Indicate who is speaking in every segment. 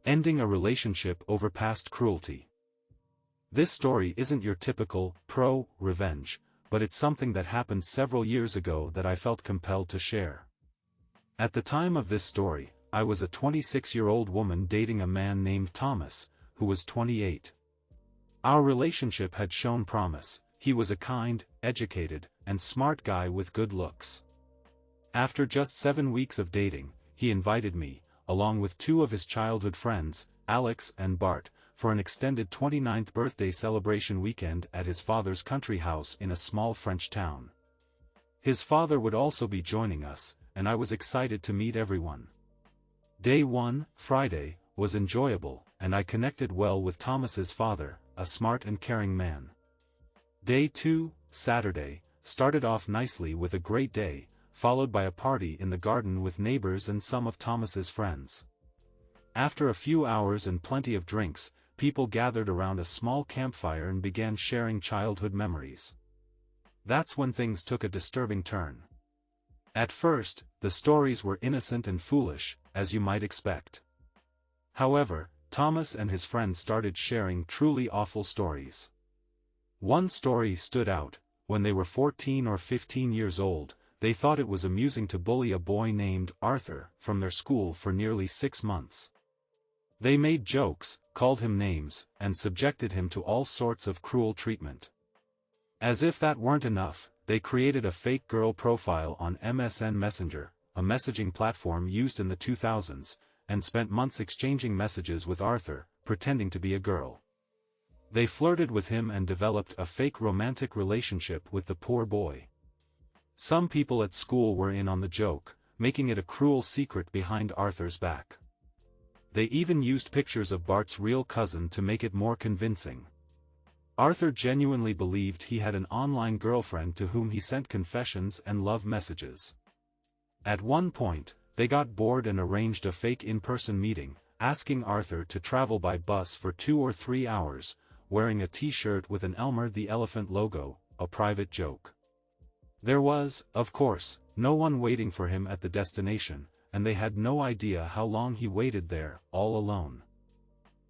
Speaker 1: Ending a relationship over past cruelty. This story isn't your typical, revenge, but it's something that happened several years ago that I felt compelled to share. At the time of this story, I was a 26-year-old woman dating a man named Thomas, who was 28. Our relationship had shown promise. He was a kind, educated, and smart guy with good looks. After just 7 weeks of dating, he invited me, along with 2 of his childhood friends, Alex and Bart, for an extended 29th birthday celebration weekend at his father's country house in a small French town. His father would also be joining us, and I was excited to meet everyone. Day 1, Friday, was enjoyable, and I connected well with Thomas's father, a smart and caring man. Day 2, Saturday, started off nicely with a great day, followed by a party in the garden with neighbors and some of Thomas's friends. After a few hours and plenty of drinks, people gathered around a small campfire and began sharing childhood memories. That's when things took a disturbing turn. At first, the stories were innocent and foolish, as you might expect. However, Thomas and his friends started sharing truly awful stories. One story stood out. When they were 14 or 15 years old, they thought it was amusing to bully a boy named Arthur from their school for nearly 6 months. They made jokes, called him names, and subjected him to all sorts of cruel treatment. As if that weren't enough, they created a fake girl profile on MSN Messenger, a messaging platform used in the 2000s, and spent months exchanging messages with Arthur, pretending to be a girl. They flirted with him and developed a fake romantic relationship with the poor boy. Some people at school were in on the joke, making it a cruel secret behind Arthur's back. They even used pictures of Bart's real cousin to make it more convincing. Arthur genuinely believed he had an online girlfriend to whom he sent confessions and love messages. At one point, they got bored and arranged a fake in-person meeting, asking Arthur to travel by bus for 2 or 3 hours, wearing a t-shirt with an Elmer the Elephant logo, a private joke. There was, of course, no one waiting for him at the destination, and they had no idea how long he waited there, all alone.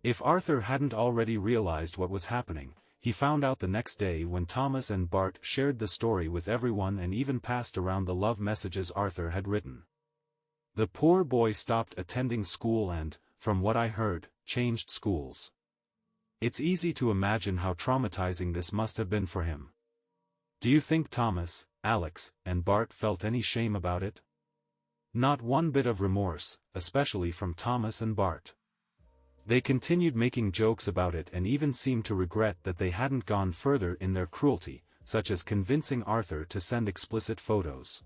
Speaker 1: If Arthur hadn't already realized what was happening, he found out the next day when Thomas and Bart shared the story with everyone and even passed around the love messages Arthur had written. The poor boy stopped attending school and, from what I heard, changed schools. It's easy to imagine how traumatizing this must have been for him. Do you think Thomas, Alex, and Bart felt any shame about it? Not one bit of remorse, especially from Thomas and Bart. They continued making jokes about it and even seemed to regret that they hadn't gone further in their cruelty, such as convincing Arthur to send explicit photos.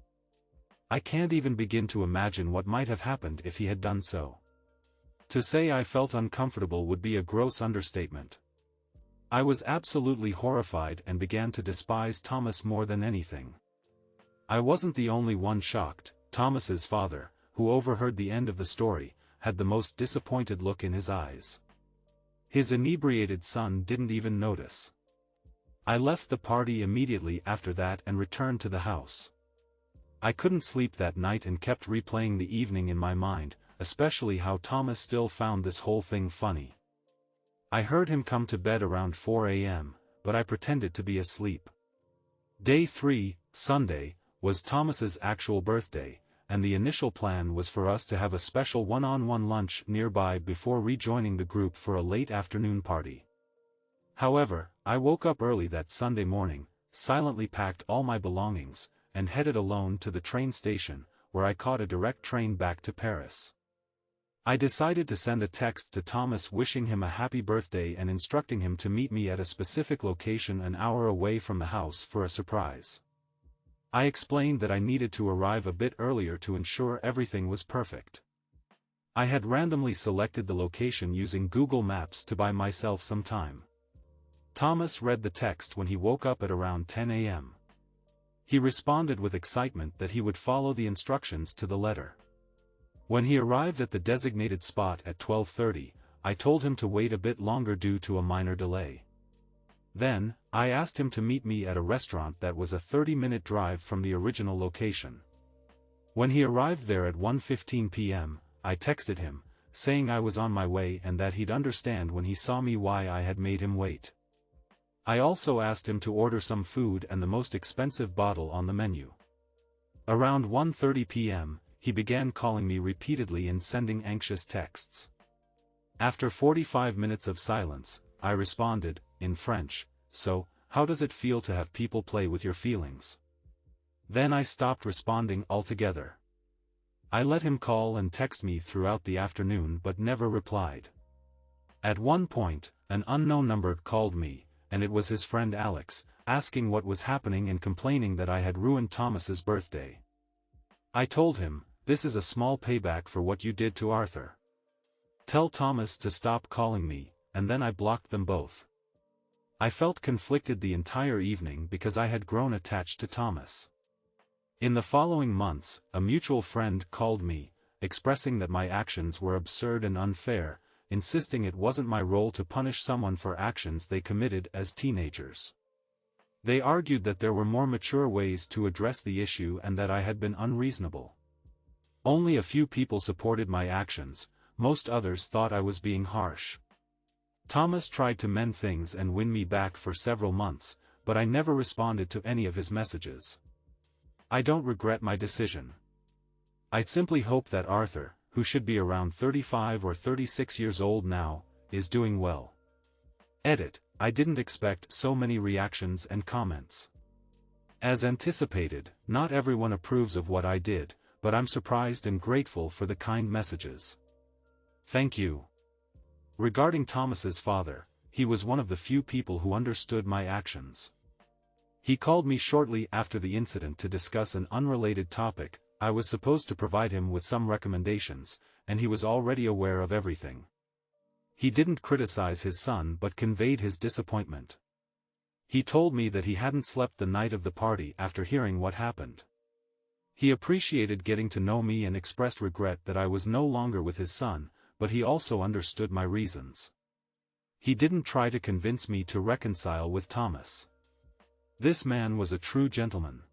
Speaker 1: I can't even begin to imagine what might have happened if he had done so. To say I felt uncomfortable would be a gross understatement. I was absolutely horrified and began to despise Thomas more than anything. I wasn't the only one shocked. Thomas's father, who overheard the end of the story, had the most disappointed look in his eyes. His inebriated son didn't even notice. I left the party immediately after that and returned to the house. I couldn't sleep that night and kept replaying the evening in my mind, especially how Thomas still found this whole thing funny. I heard him come to bed around 4 a.m., but I pretended to be asleep. Day 3, Sunday, was Thomas's actual birthday, and the initial plan was for us to have a special one-on-one lunch nearby before rejoining the group for a late afternoon party. However, I woke up early that Sunday morning, silently packed all my belongings, and headed alone to the train station, where I caught a direct train back to Paris. I decided to send a text to Thomas wishing him a happy birthday and instructing him to meet me at a specific location an hour away from the house for a surprise. I explained that I needed to arrive a bit earlier to ensure everything was perfect. I had randomly selected the location using Google Maps to buy myself some time. Thomas read the text when he woke up at around 10 a.m. He responded with excitement that he would follow the instructions to the letter. When he arrived at the designated spot at 12:30, I told him to wait a bit longer due to a minor delay. Then, I asked him to meet me at a restaurant that was a 30-minute drive from the original location. When he arrived there at 1:15 p.m., I texted him, saying I was on my way and that he'd understand when he saw me why I had made him wait. I also asked him to order some food and the most expensive bottle on the menu. Around 1:30 p.m., he began calling me repeatedly and sending anxious texts. After 45 minutes of silence, I responded, in French, "So, how does it feel to have people play with your feelings?" Then I stopped responding altogether. I let him call and text me throughout the afternoon but never replied. At one point, an unknown number called me, and it was his friend Alex, asking what was happening and complaining that I had ruined Thomas's birthday. I told him, "This is a small payback for what you did to Arthur. Tell Thomas to stop calling me," and then I blocked them both. I felt conflicted the entire evening because I had grown attached to Thomas. In the following months, a mutual friend called me, expressing that my actions were absurd and unfair, insisting it wasn't my role to punish someone for actions they committed as teenagers. They argued that there were more mature ways to address the issue and that I had been unreasonable. Only a few people supported my actions, most others thought I was being harsh. Thomas tried to mend things and win me back for several months, but I never responded to any of his messages. I don't regret my decision. I simply hope that Arthur, who should be around 35 or 36 years old now, is doing well. Edit: I didn't expect so many reactions and comments. As anticipated, not everyone approves of what I did, but I'm surprised and grateful for the kind messages. Thank you. Regarding Thomas's father, he was one of the few people who understood my actions. He called me shortly after the incident to discuss an unrelated topic. I was supposed to provide him with some recommendations, and he was already aware of everything. He didn't criticize his son but conveyed his disappointment. He told me that he hadn't slept the night of the party after hearing what happened. He appreciated getting to know me and expressed regret that I was no longer with his son, but he also understood my reasons. He didn't try to convince me to reconcile with Thomas. This man was a true gentleman.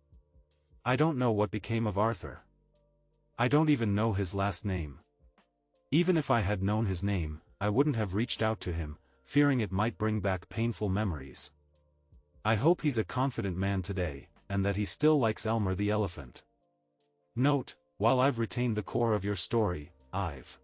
Speaker 1: I don't know what became of Arthur. I don't even know his last name. Even if I had known his name, I wouldn't have reached out to him, fearing it might bring back painful memories. I hope he's a confident man today, and that he still likes Elmer the elephant. Note: while I've retained the core of your story, I've